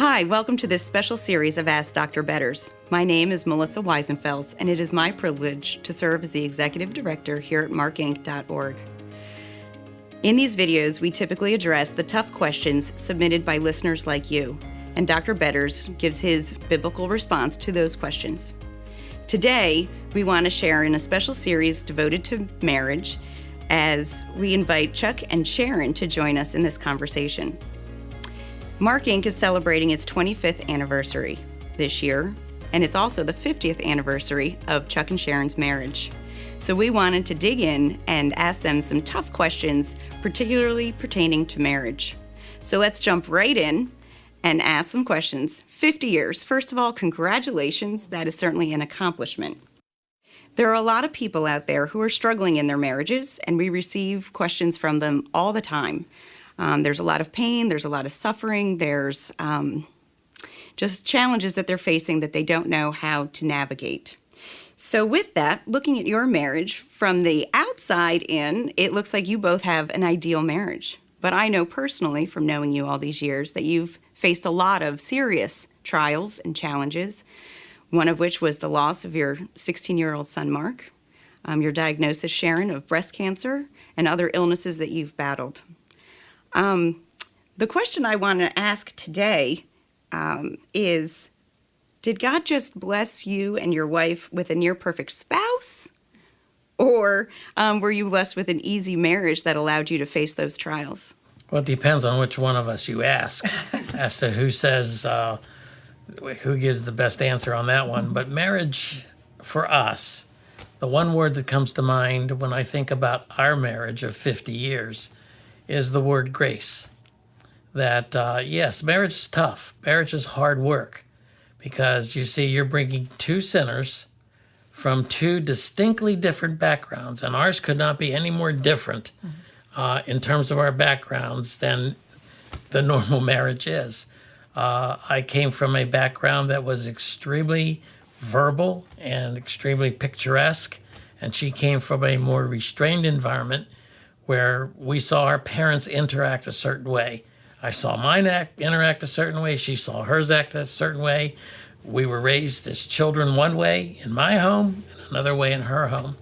Hi, welcome to this special series of Ask Dr. Betters. My name is Melissa Weisenfels, and it is my privilege to serve as the Executive Director here at MARKINC.org. In these videos, we typically address the tough questions submitted by listeners like you, and Dr. Betters gives his biblical response to those questions. Today, we want to share in a special series devoted to marriage as we invite Chuck and Sharon to join us in this conversation. MARKINC is celebrating its 25th anniversary this year, and it's also the 50th anniversary of Chuck and Sharon's marriage. So we wanted to dig in and ask them some tough questions, particularly pertaining to marriage. So let's jump right in and ask some questions. 50 years. First of all, congratulations. That is certainly an accomplishment. There are a lot of people out there who are struggling in their marriages, and we receive questions from them all the time. There's a lot of pain, there's a lot of suffering, there's just challenges that they're facing that they don't know how to navigate. So with that, looking at your marriage from the outside in, it looks like you both have an ideal marriage. But I know personally from knowing you all these years that you've faced a lot of serious trials and challenges, one of which was the loss of your 16-year-old son, Mark, your diagnosis, Sharon, of breast cancer, and other illnesses that you've battled. The question I want to ask today is, did God just bless you and your wife with a near-perfect spouse? Or were you blessed with an easy marriage that allowed you to face those trials? Well, it depends on which one of us you ask as to who says, who gives the best answer on that one. But marriage, for us, the one word that comes to mind when I think about our marriage of 50 years is the word grace. That, yes, marriage is tough. Marriage is hard work because, you see, you're bringing two sinners from two distinctly different backgrounds, and ours could not be any more different in terms of our backgrounds than the normal marriage is. I came from a background that was extremely verbal and extremely picturesque, and she came from a more restrained environment where we saw our parents interact a certain way. I saw mine interact a certain way. She saw hers act a certain way. We were raised as children one way in my home and another way in her home.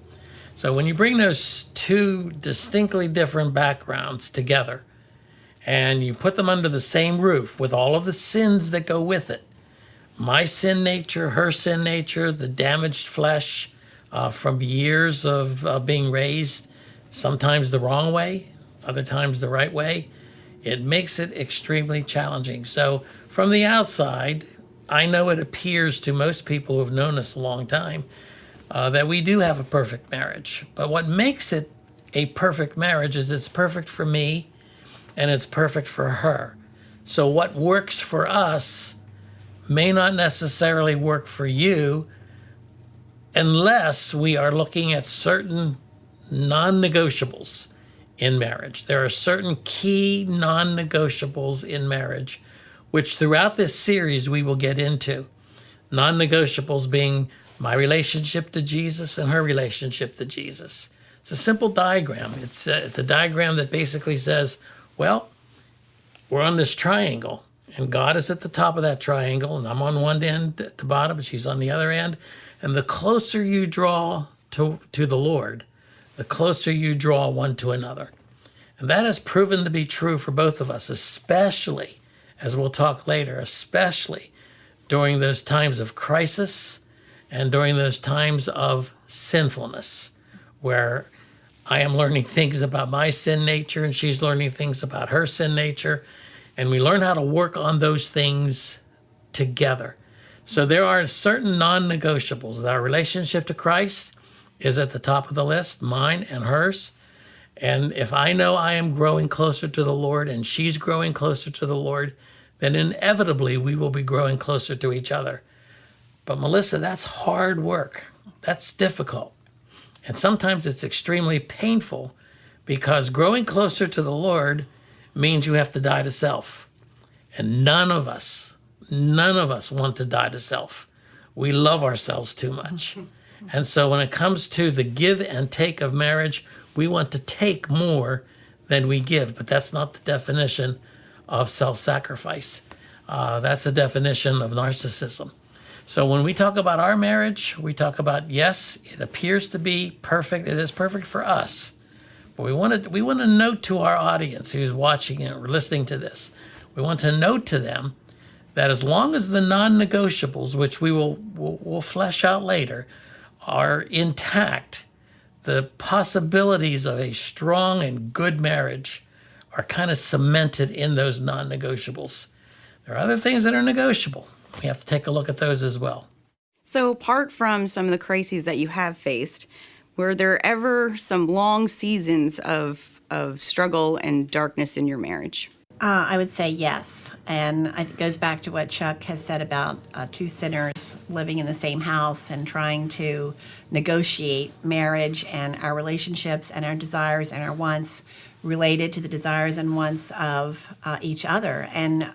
So when you bring those two distinctly different backgrounds together and you put them under the same roof with all of the sins that go with it, my sin nature, her sin nature, the damaged flesh from years of being raised, sometimes the wrong way, other times the right way, it makes it extremely challenging. So from the outside, I know it appears to most people who have known us a long time that we do have a perfect marriage. But what makes it a perfect marriage is it's perfect for me and it's perfect for her. So what works for us may not necessarily work for you unless we are looking at certain non-negotiables in marriage. There are certain key non-negotiables in marriage, which throughout this series we will get into. Non-negotiables being my relationship to Jesus and her relationship to Jesus. It's a simple diagram. It's a diagram that basically says, well, we're on this triangle, and God is at the top of that triangle, and I'm on one end at the bottom, and she's on the other end. And the closer you draw to the Lord, the closer you draw one to another. And that has proven to be true for both of us, especially, as we'll talk later, especially during those times of crisis and during those times of sinfulness, where I am learning things about my sin nature and she's learning things about her sin nature, and we learn how to work on those things together. So there are certain non-negotiables. Our relationship to Christ is at the top of the list, mine and hers. And if I know I am growing closer to the Lord and she's growing closer to the Lord, then inevitably we will be growing closer to each other. But Melissa, that's hard work. That's difficult. And sometimes it's extremely painful because growing closer to the Lord means you have to die to self. And none of us want to die to self. We love ourselves too much. And so when it comes to the give and take of marriage, we want to take more than we give, but that's not the definition of self-sacrifice. That's the definition of narcissism. So when we talk about our marriage, we talk about, yes, it appears to be perfect. It is perfect for us. But we want to note to our audience who's watching it or listening to this, we want to note to them that as long as the non-negotiables, which we'll flesh out later, are intact, the possibilities of a strong and good marriage are kind of cemented in those non-negotiables. There are other things that are negotiable. We have to take a look at those as well. So apart from some of the crises that you have faced, were there ever some long seasons of struggle and darkness in your marriage? I would say yes. And it goes back to what Chuck has said about two sinners living in the same house and trying to negotiate marriage and our relationships and our desires and our wants related to the desires and wants of each other. And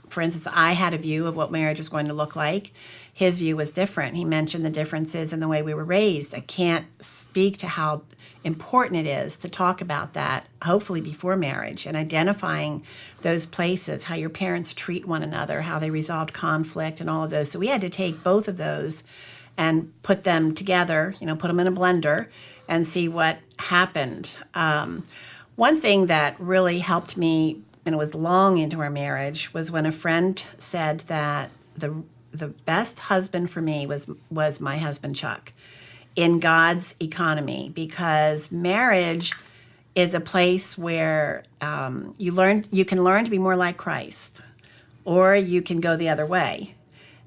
for instance, I had a view of what marriage was going to look like. His view was different. He mentioned the differences in the way we were raised. I can't speak to how important it is to talk about that, hopefully before marriage, and identifying those places, how your parents treat one another, how they resolve conflict and all of those. So we had to take both of those and put them together, put them in a blender and see what happened. One thing that really helped me, and it was long into our marriage, was when a friend said that the best husband for me was my husband Chuck in God's economy, because marriage is a place where you can learn to be more like Christ, or you can go the other way.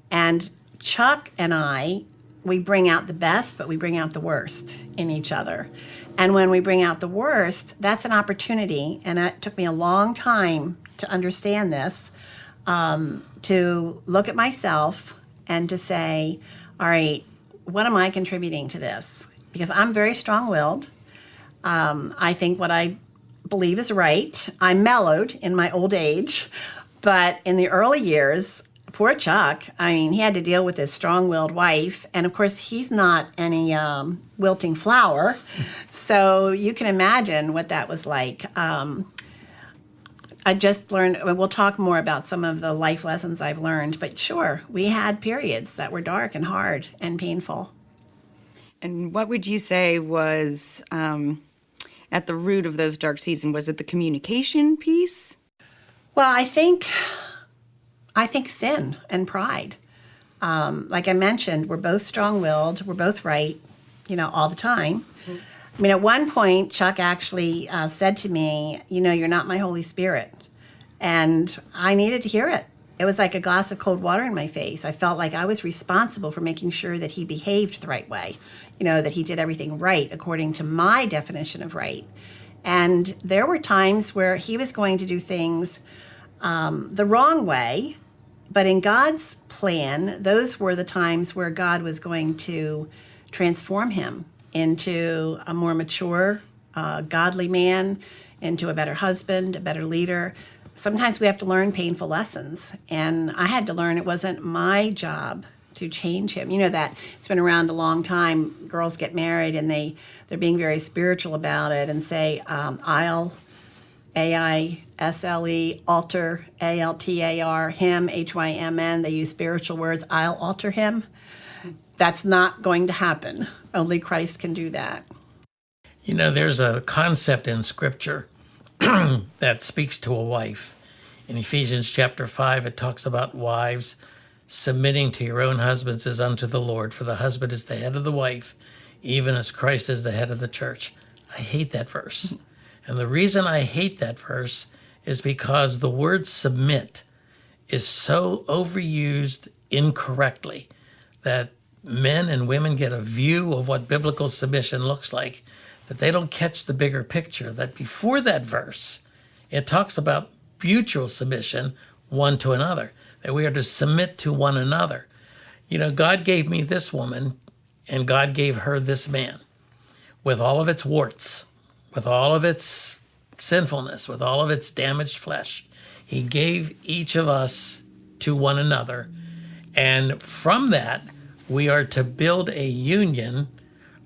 And Chuck and I, we bring out the best, but we bring out the worst in each other. And when we bring out the worst, that's an opportunity, and it took me a long time to understand this, to look at myself and to say, all right, what am I contributing to this? Because I'm very strong-willed. I think what I believe is right. I'm mellowed in my old age, but in the early years, poor Chuck, he had to deal with his strong-willed wife, and of course, he's not any wilting flower, so you can imagine what that was like. I just learned, we'll talk more about some of the life lessons I've learned, but sure, we had periods that were dark and hard and painful. And what would you say was at the root of those dark seasons? Was it the communication piece? Well, I think sin and pride. Like I mentioned, we're both strong-willed, we're both right, all the time. At one point, Chuck actually said to me, you're not my Holy Spirit. And I needed to hear it. It was like a glass of cold water in my face. I felt like I was responsible for making sure that he behaved the right way, that he did everything right according to my definition of right. And there were times where he was going to do things the wrong way, but in God's plan, those were the times where God was going to transform him into a more mature, godly man, into a better husband, a better leader. Sometimes we have to learn painful lessons, and I had to learn it wasn't my job to change him. That it's been around a long time. Girls get married, and they're being very spiritual about it and say, I'll, A-I-S-L-E, alter, A-L-T-A-R, him, H-Y-M-N. They use spiritual words. I'll alter him. That's not going to happen. Only Christ can do that. There's a concept in Scripture that speaks to a wife. In Ephesians chapter 5, it talks about wives submitting to your own husbands as unto the Lord, for the husband is the head of the wife, even as Christ is the head of the church. I hate that verse. And the reason I hate that verse is because the word submit is so overused incorrectly that men and women get a view of what biblical submission looks like, that they don't catch the bigger picture, that before that verse, it talks about mutual submission one to another, that we are to submit to one another. God gave me this woman, and God gave her this man, with all of its warts, with all of its sinfulness, with all of its damaged flesh. He gave each of us to one another, and from that, we are to build a union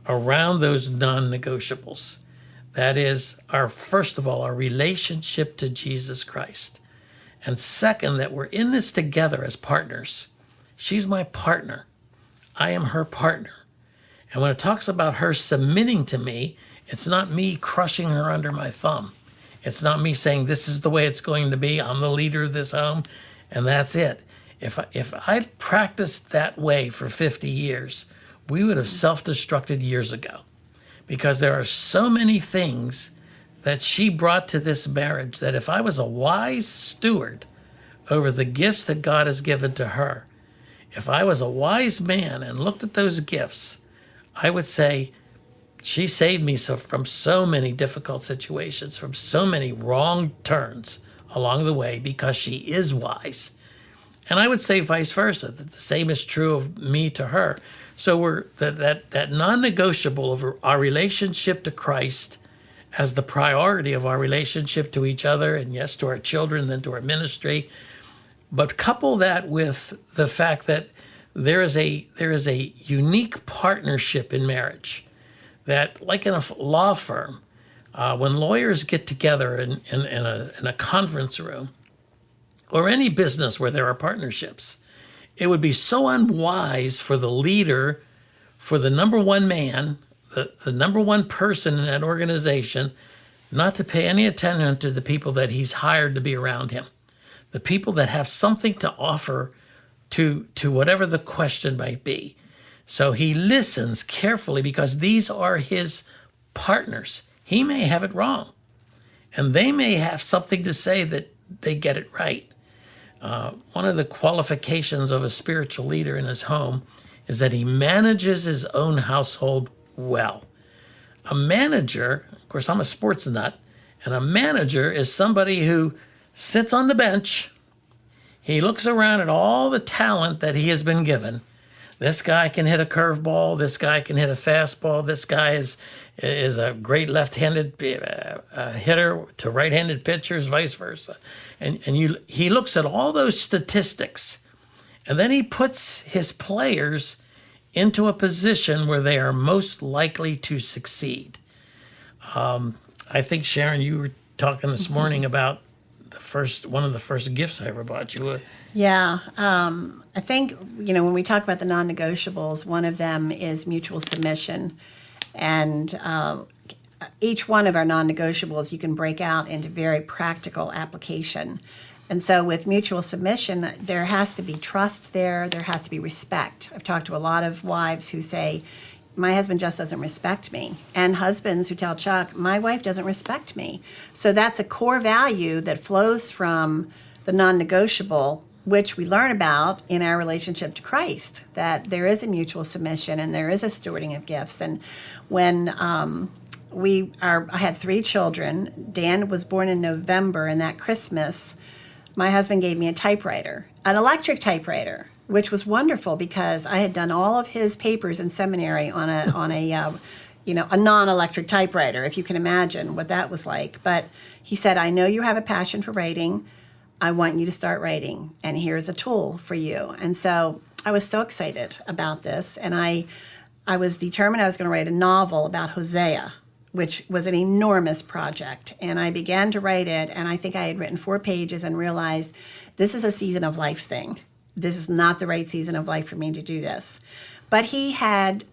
around those non-negotiables. That is, first of all, our relationship to Jesus Christ. And second, that we're in this together as partners. She's my partner. I am her partner. And when it talks about her submitting to me, it's not me crushing her under my thumb. It's not me saying, this is the way it's going to be. I'm the leader of this home, and that's it. If I practiced that way for 50 years, we would have self-destructed years ago, because there are so many things that she brought to this marriage that if I was a wise steward over the gifts that God has given to her, if I was a wise man and looked at those gifts, I would say she saved me from so many difficult situations, from so many wrong turns along the way, because she is wise. And I would say vice versa, that the same is true of me to her. So we're that non-negotiable of our relationship to Christ as the priority of our relationship to each other, and yes, to our children, then to our ministry. But couple that with the fact that there is a unique partnership in marriage, that like in a law firm, when lawyers get together in a conference room, or any business where there are partnerships, it would be so unwise for the leader, for the number one man, the number one person in that organization, not to pay any attention to the people that he's hired to be around him, the people that have something to offer to whatever the question might be. So he listens carefully, because these are his partners. He may have it wrong, and they may have something to say that they get it right. One of the qualifications of a spiritual leader in his home is that he manages his own household well. A manager, of course, I'm a sports nut, and a manager is somebody who sits on the bench. He looks around at all the talent that he has been given. This guy can hit a curveball. This guy can hit a fastball. This guy is a great left-handed hitter to right-handed pitchers, vice versa. And he looks at all those statistics, and then he puts his players into a position where they are most likely to succeed. I think, Sharon, you were talking this morning about one of the first gifts I ever bought you. Yeah. I think, when we talk about the non-negotiables, one of them is mutual submission. And each one of our non-negotiables you can break out into very practical application. And so with mutual submission, there has to be trust there. There has to be respect. I've talked to a lot of wives who say, my husband just doesn't respect me. And husbands who tell Chuck, my wife doesn't respect me. So that's a core value that flows from the non-negotiable, which we learn about in our relationship to Christ, that there is a mutual submission and there is a stewarding of gifts. And when I had 3 children, Dan was born in November, and that Christmas, my husband gave me a typewriter, an electric typewriter, which was wonderful because I had done all of his papers in seminary on a non-electric typewriter, if you can imagine what that was like. But he said, I know you have a passion for writing. I want you to start writing, and here's a tool for you. And so I was so excited about this, and I was determined I was going to write a novel about Hosea, which was an enormous project. And I began to write it, and I think I had written 4 pages and realized this is a season of life thing. This is not the right season of life for me to do this. But he had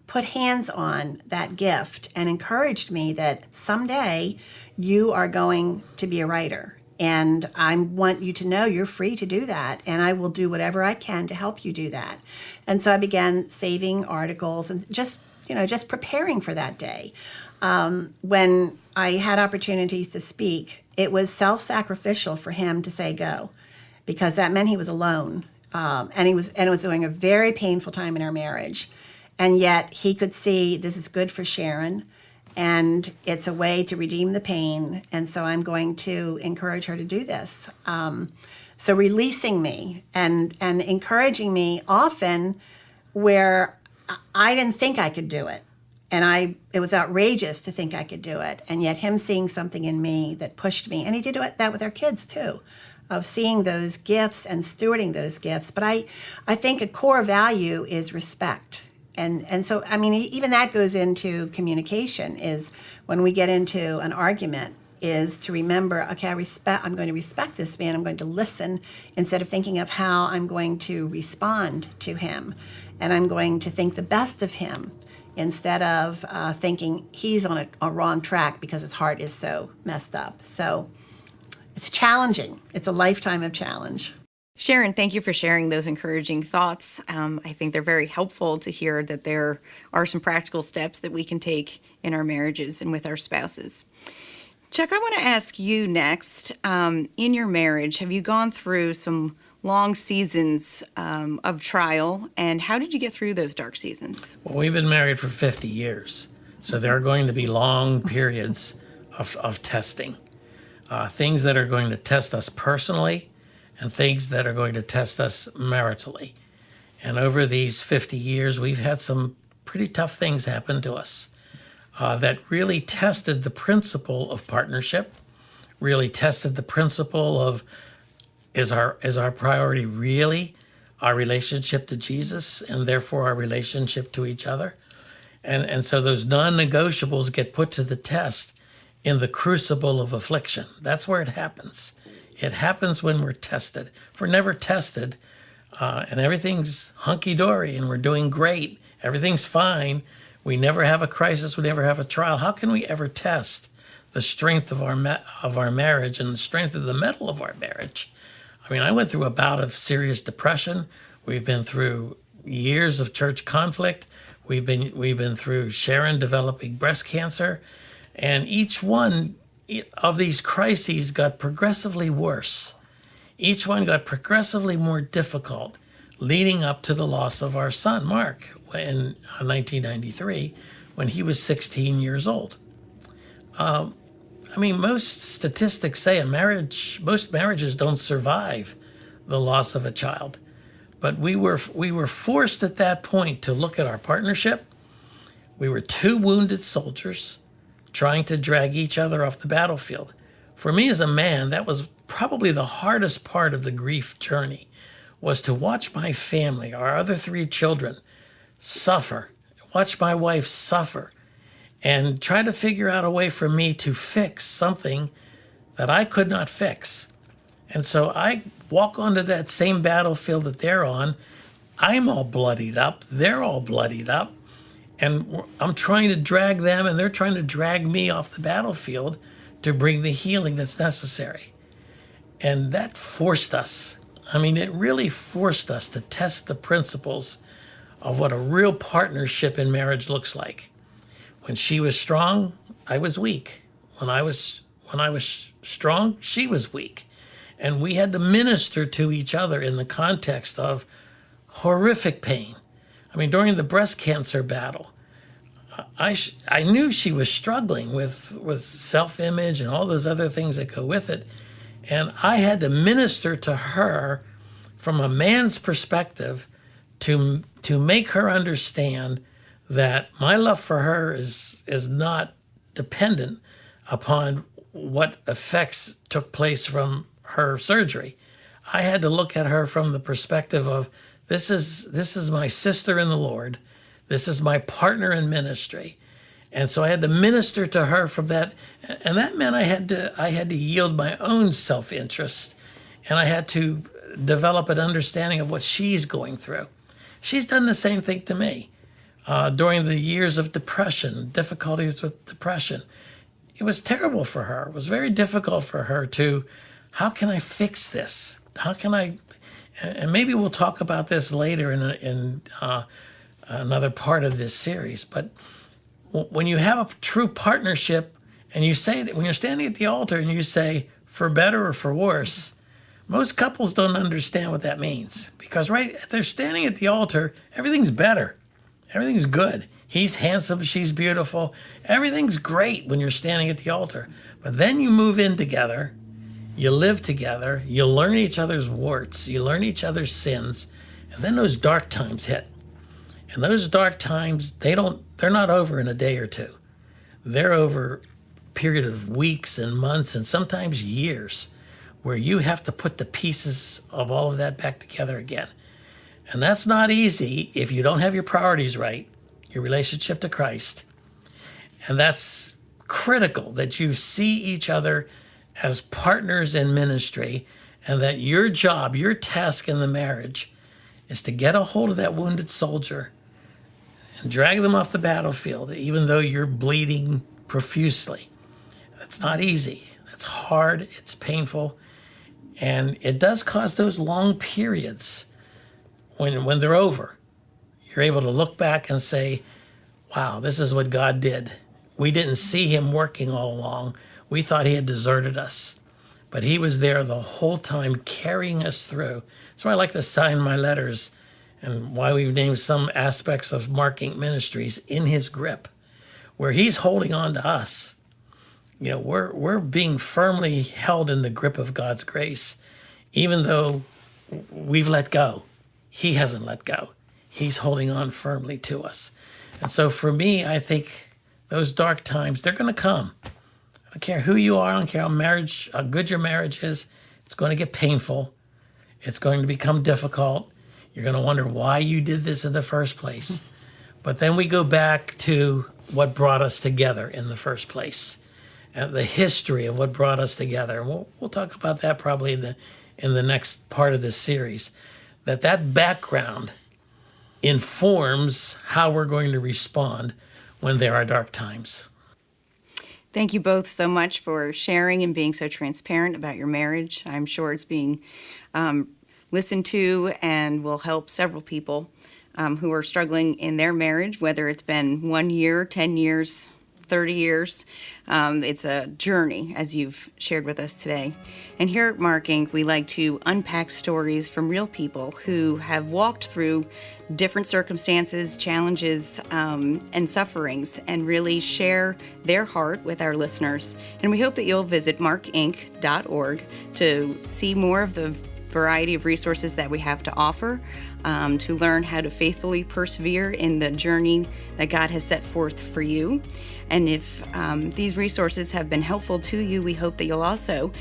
put hands on that gift and encouraged me that someday you are going to be a writer. And I want you to know you're free to do that, and I will do whatever I can to help you do that. And so I began saving articles and just preparing for that day. When I had opportunities to speak, it was self-sacrificial for him to say go, because that meant he was alone, and it was during a very painful time in our marriage, and yet he could see this is good for Sharon. And it's a way to redeem the pain, and so I'm going to encourage her to do this. So releasing me and encouraging me often where I didn't think I could do it, and it was outrageous to think I could do it, and yet him seeing something in me that pushed me, and he did that with our kids too, of seeing those gifts and stewarding those gifts. But I think a core value is respect. And so, I mean, even that goes into communication, is when we get into an argument, is to remember, okay, I'm going to respect this man. I'm going to listen instead of thinking of how I'm going to respond to him. And I'm going to think the best of him instead of thinking he's on a wrong track because his heart is so messed up. So it's challenging. It's a lifetime of challenge. Sharon, thank you for sharing those encouraging thoughts. I think they're very helpful to hear that there are some practical steps that we can take in our marriages and with our spouses. Chuck, I want to ask you next, in your marriage, have you gone through some long seasons of trial, and how did you get through those dark seasons? Well, we've been married for 50 years, so there are going to be long periods of testing. Things that are going to test us personally and things that are going to test us maritally. And over these 50 years, we've had some pretty tough things happen to us that really tested the principle of partnership, really tested the principle of is our priority really our relationship to Jesus and therefore our relationship to each other? And so those non-negotiables get put to the test in the crucible of affliction. That's where it happens. It happens when we're tested. If we're never tested and everything's hunky-dory and we're doing great, everything's fine, we never have a crisis, we never have a trial, how can we ever test the strength of our marriage and the strength of the metal of our marriage? I mean, I went through a bout of serious depression. We've been through years of church conflict. We've been through Sharon developing breast cancer, and each one of these crises got progressively worse. Each one got progressively more difficult, leading up to the loss of our son, Mark, in 1993, when he was 16 years old. I mean, most statistics say most marriages don't survive the loss of a child. But we were forced at that point to look at our partnership. We were two wounded soldiers trying to drag each other off the battlefield. For me as a man, that was probably the hardest part of the grief journey, was to watch my family, our other three children, suffer, watch my wife suffer, and try to figure out a way for me to fix something that I could not fix. And so I walk onto that same battlefield that they're on. I'm all bloodied up. They're all bloodied up. And I'm trying to drag them, and they're trying to drag me off the battlefield to bring the healing that's necessary. And that forced us. I mean, it really forced us to test the principles of what a real partnership in marriage looks like. When she was strong, I was weak. When I was strong, she was weak. And we had to minister to each other in the context of horrific pain. I mean, during the breast cancer battle, I knew she was struggling with self-image and all those other things that go with it. And I had to minister to her from a man's perspective to make her understand that my love for her is not dependent upon what effects took place from her surgery. I had to look at her from the perspective of this is my sister in the Lord. This is my partner in ministry. And so I had to minister to her from that. And that meant I had to yield my own self-interest, and I had to develop an understanding of what she's going through. She's done the same thing to me. During the years of depression, difficulties with depression, it was terrible for her. It was very difficult for her to, how can I fix this? How can I, and maybe we'll talk about this later in another part of this series, but when you have a true partnership and you say that when you're standing at the altar and you say, for better or for worse, most couples don't understand what that means, because if they're standing at the altar, everything's better. Everything's good. He's handsome, she's beautiful. Everything's great when you're standing at the altar. But then you move in together, you live together, you learn each other's warts, you learn each other's sins, and then those dark times hit. And those dark times, they're not over in a day or two. They're over a period of weeks and months and sometimes years, where you have to put the pieces of all of that back together again. And that's not easy if you don't have your priorities right, your relationship to Christ. And that's critical that you see each other as partners in ministry, and that your job, your task in the marriage is to get a hold of that wounded soldier and drag them off the battlefield, even though you're bleeding profusely. That's not easy. That's hard. It's painful. And it does cause those long periods when they're over. You're able to look back and say, wow, this is what God did. We didn't see him working all along. We thought he had deserted us. But he was there the whole time carrying us through. That's why I like to sign my letters and why we've named some aspects of MARKINC Ministries In His Grip, where he's holding on to us. You know, we're being firmly held in the grip of God's grace, even though we've let go. He hasn't let go. He's holding on firmly to us. And so for me, I think those dark times, they're going to come. I don't care who you are. I don't care how good your marriage is. It's going to get painful. It's going to become difficult. You're going to wonder why you did this in the first place. But then we go back to what brought us together in the first place, and the history of what brought us together. And we'll talk about that probably in the next part of this series. That background informs how we're going to respond when there are dark times. Thank you both so much for sharing and being so transparent about your marriage. I'm sure it's being listened to and will help several people who are struggling in their marriage, whether it's been 1 year, 10 years, 30 years. It's a journey, as you've shared with us today. And here at MARKINC, we like to unpack stories from real people who have walked through different circumstances, challenges, and sufferings, and really share their heart with our listeners. And we hope that you'll visit markinc.org to see more of the variety of resources that we have to offer, to learn how to faithfully persevere in the journey that God has set forth for you. And if these resources have been helpful to you, we hope that you'll also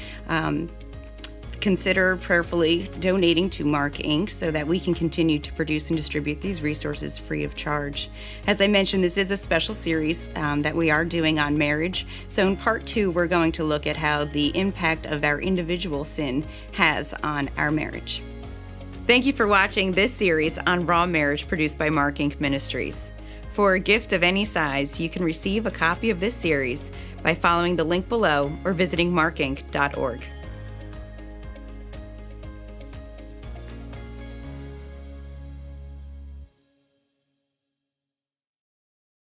consider prayerfully donating to MARKINC so that we can continue to produce and distribute these resources free of charge. As I mentioned, this is a special series that we are doing on marriage. So in part 2, we're going to look at how the impact of our individual sin has on our marriage. Thank you for watching this series on Raw Marriage produced by MARKINC Ministries. For a gift of any size, you can receive a copy of this series by following the link below or visiting markinc.org.